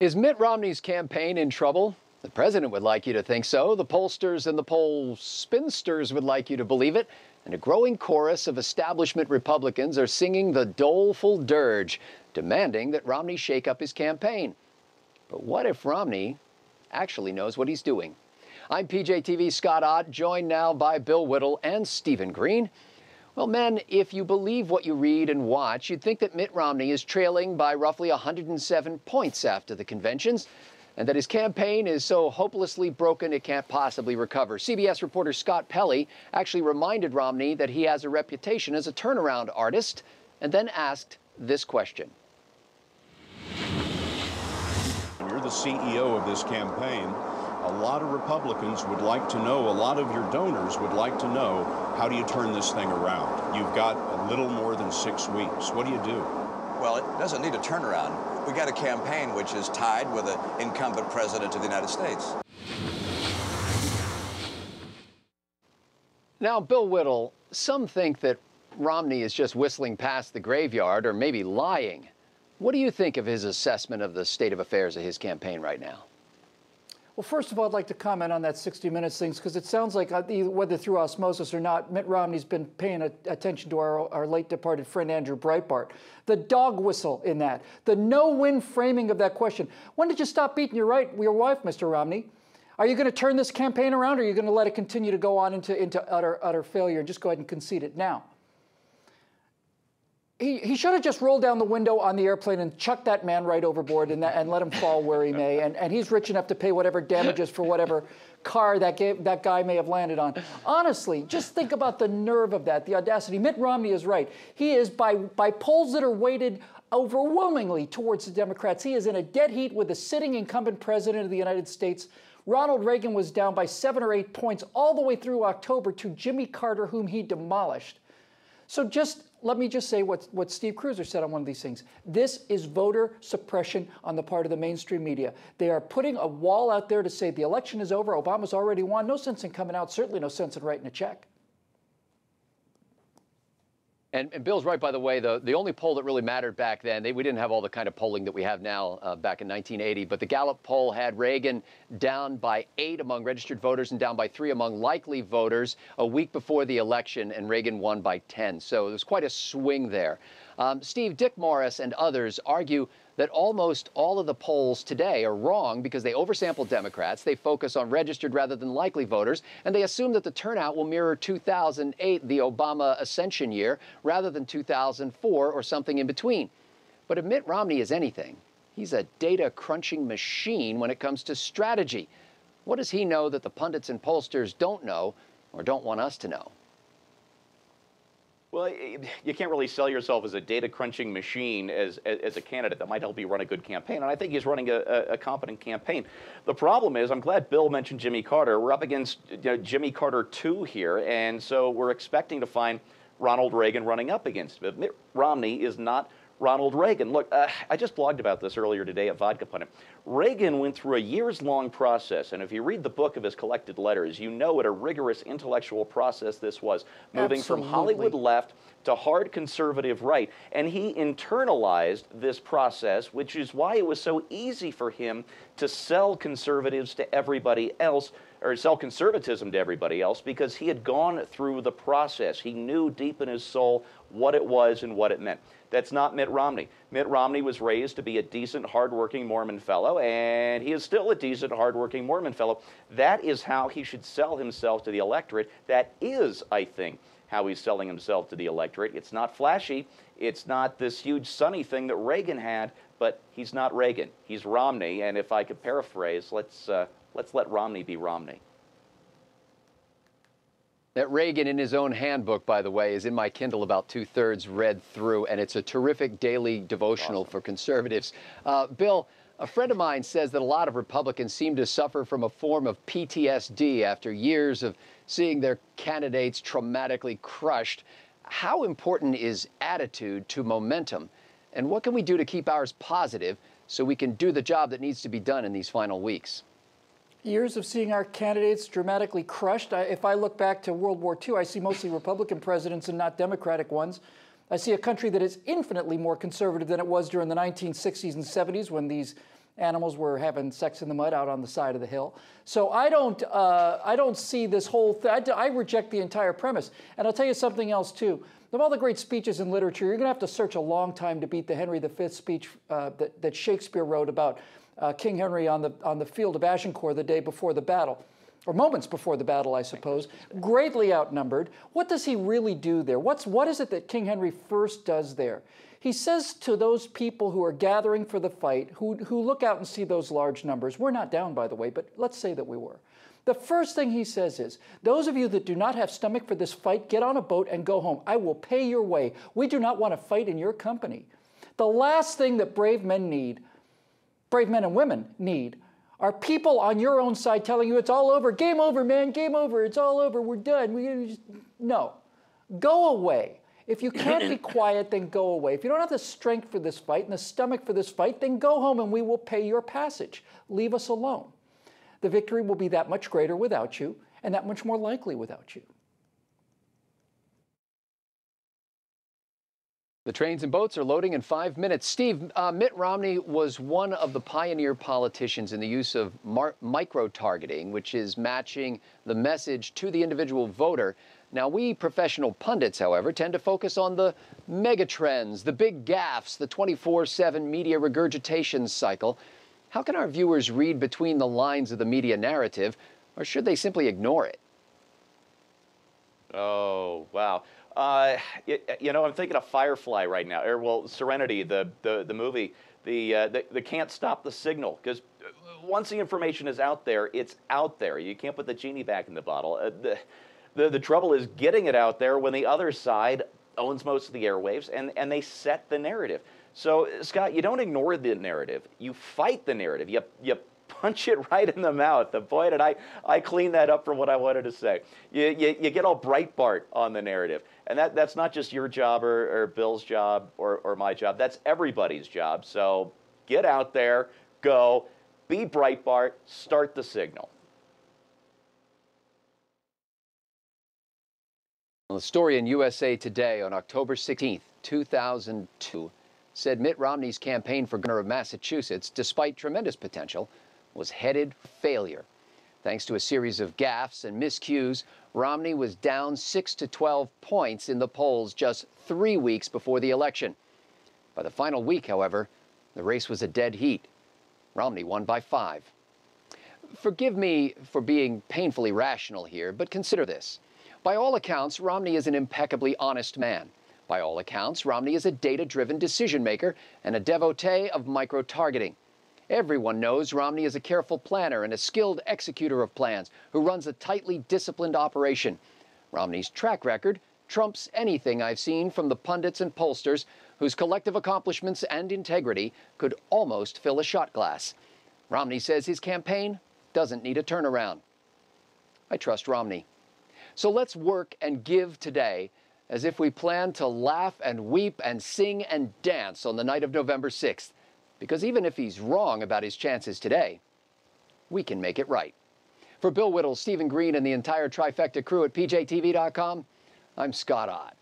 Is Mitt Romney's campaign in trouble? The president would like you to think so. The pollsters and the poll spinsters would like you to believe it. And a growing chorus of establishment Republicans are singing the doleful dirge, demanding that Romney shake up his campaign. But what if Romney actually knows what he's doing? I'm PJTV's Scott Ott, joined now by Bill Whittle and Stephen Green. Well, men, if you believe what you read and watch, you'd think that Mitt Romney is trailing by roughly 107 points after the conventions, and that his campaign is so hopelessly broken it can't possibly recover. CBS reporter Scott Pelley actually reminded Romney that he has a reputation as a turnaround artist, and then asked this question. You're the CEO of this campaign. A lot of Republicans would like to know, a lot of your donors would like to know, how do you turn this thing around? You've got a little more than 6 weeks. What do you do? Well, it doesn't need a turnaround. We got a campaign which is tied with the incumbent president of the United States. Now, Bill Whittle, some think that Romney is just whistling past the graveyard or maybe lying. What do you think of his assessment of the state of affairs of his campaign right now? Well, first of all, I'd like to comment on that 60 Minutes things, because it sounds like, whether through osmosis or not, Mitt Romney's been paying attention to our late departed friend Andrew Breitbart. The dog whistle in that, the no-win framing of that question. When did you stop beating your wife, Mr. Romney? Are you going to turn this campaign around, or are you going to let it continue to go on into utter failure and just go ahead and concede it now? He should have just rolled down the window on the airplane and chucked that man right overboard and let him fall where he may. And he's rich enough to pay whatever damages for whatever car that guy may have landed on. Honestly, just think about the nerve of that, the audacity. Mitt Romney is right. He is, by polls that are weighted overwhelmingly towards the Democrats, he is in a dead heat with the sitting incumbent president of the United States. Ronald Reagan was down by 7 or 8 points all the way through October to Jimmy Carter, whom he demolished. So let me just say what Steve Cruiser said on one of these things. This is voter suppression on the part of the mainstream media. They are putting a wall out there to say the election is over, Obama's already won. No sense in coming out, certainly no sense in writing a check. And Bill's right, by the way, the only poll that really mattered back then, we didn't have all the kind of polling that we have now back in 1980, but the Gallup poll had Reagan down by 8 among registered voters and down by 3 among likely voters a week before the election, and Reagan won by 10. So there's quite a swing there. Steve, Dick Morris and others argue that almost all of the polls today are wrong because they oversample Democrats, they focus on registered rather than likely voters, and they assume that the turnout will mirror 2008, the Obama ascension year, rather than 2004 or something in between. But if Mitt Romney is anything, he's a data-crunching machine when it comes to strategy. What does he know that the pundits and pollsters don't know or don't want us to know? Well, you can't really sell yourself as a data-crunching machine as a candidate that might help you run a good campaign, and I think he's running a competent campaign. The problem is, I'm glad Bill mentioned Jimmy Carter. We're up against Jimmy Carter 2 here, and so we're expecting to find Ronald Reagan running up against him. Mitt Romney is not Ronald Reagan. Look, I just blogged about this earlier today at Vodka Pundit. Reagan went through a years-long process, and if you read the book of his collected letters, you know what a rigorous intellectual process this was, moving from Hollywood left to hard conservative right. And he internalized this process, which is why it was so easy for him to sell conservatives to everybody else, or sell conservatism to everybody else, because he had gone through the process. He knew deep in his soul what it was and what it meant. That's not Mitt Romney. Mitt Romney was raised to be a decent, hardworking Mormon fellow, and he is still a decent, hardworking Mormon fellow. That is how he should sell himself to the electorate. That is, I think, how he's selling himself to the electorate. It's not flashy. It's not this huge sunny thing that Reagan had, but he's not Reagan. He's Romney, and if I could paraphrase, let's let Romney be Romney. That Reagan in his own handbook, by the way, is in my Kindle about 2/3 read through, and it's a terrific daily devotional for conservatives. Bill, a friend of mine says that a lot of Republicans seem to suffer from a form of PTSD after years of seeing their candidates traumatically crushed. How important is attitude to momentum? And what can we do to keep ours positive so we can do the job that needs to be done in these final weeks? Years of seeing our candidates dramatically crushed. If I look back to World War II, I see mostly Republican presidents and not Democratic ones. I see a country that is infinitely more conservative than it was during the 1960s and 70s when these Animals were having sex in the mud out on the side of the hill. So I don't see this whole thing. I reject the entire premise. And I'll tell you something else too. Of all the great speeches in literature, you're going to have to search a long time to beat the Henry V speech that Shakespeare wrote about King Henry on the field of Agincourt the day before the battle, or moments before the battle, I suppose. Greatly outnumbered. What does he really do there? What is it that King Henry first does there? He says to those people who are gathering for the fight, who look out and see those large numbers, we're not down, by the way, but let's say that we were. The first thing he says is, those of you that do not have stomach for this fight, get on a boat and go home. I will pay your way. We do not want to fight in your company. The last thing that brave men and women need, are people on your own side telling you it's all over. Game over, man, game over. It's all over. We're done. No. Go away. If you can't be quiet, then go away. If you don't have the strength for this fight and the stomach for this fight, then go home and we will pay your passage. Leave us alone. The victory will be that much greater without you and that much more likely without you. The trains and boats are loading in 5 minutes. Steve, Mitt Romney was one of the pioneer politicians in the use of micro-targeting, which is matching the message to the individual voter. Now, we professional pundits, however, tend to focus on the megatrends, the big gaffes, the 24/7 media regurgitation cycle. How can our viewers read between the lines of the media narrative, or should they simply ignore it? Oh, wow. You know, I'm thinking of Firefly right now, or well, Serenity, the movie, the can't stop the signal, because once the information is out there, it's out there. You can't put the genie back in the bottle. The trouble is getting it out there when the other side owns most of the airwaves, and they set the narrative. So, Scott, you don't ignore the narrative. You fight the narrative. You punch it right in the mouth. Boy, did I clean that up from what I wanted to say. You get all Breitbart on the narrative. And that's not just your job or Bill's job or my job. That's everybody's job. So get out there, go, be Breitbart, start the signal. The story in USA Today on October 16th, 2002, said Mitt Romney's campaign for governor of Massachusetts, despite tremendous potential, was headed for failure. Thanks to a series of gaffes and miscues, Romney was down 6 to 12 points in the polls just 3 weeks before the election. By the final week, however, the race was a dead heat. Romney won by 5. Forgive me for being painfully rational here, but consider this. By all accounts, Romney is an impeccably honest man. By all accounts, Romney is a data-driven decision-maker and a devotee of micro-targeting. Everyone knows Romney is a careful planner and a skilled executor of plans who runs a tightly disciplined operation. Romney's track record trumps anything I've seen from the pundits and pollsters whose collective accomplishments and integrity could almost fill a shot glass. Romney says his campaign doesn't need a turnaround. I trust Romney. So let's work and give today as if we plan to laugh and weep and sing and dance on the night of November 6th. Because even if he's wrong about his chances today, we can make it right. For Bill Whittle, Stephen Green, and the entire Trifecta crew at PJTV.com, I'm Scott Ott.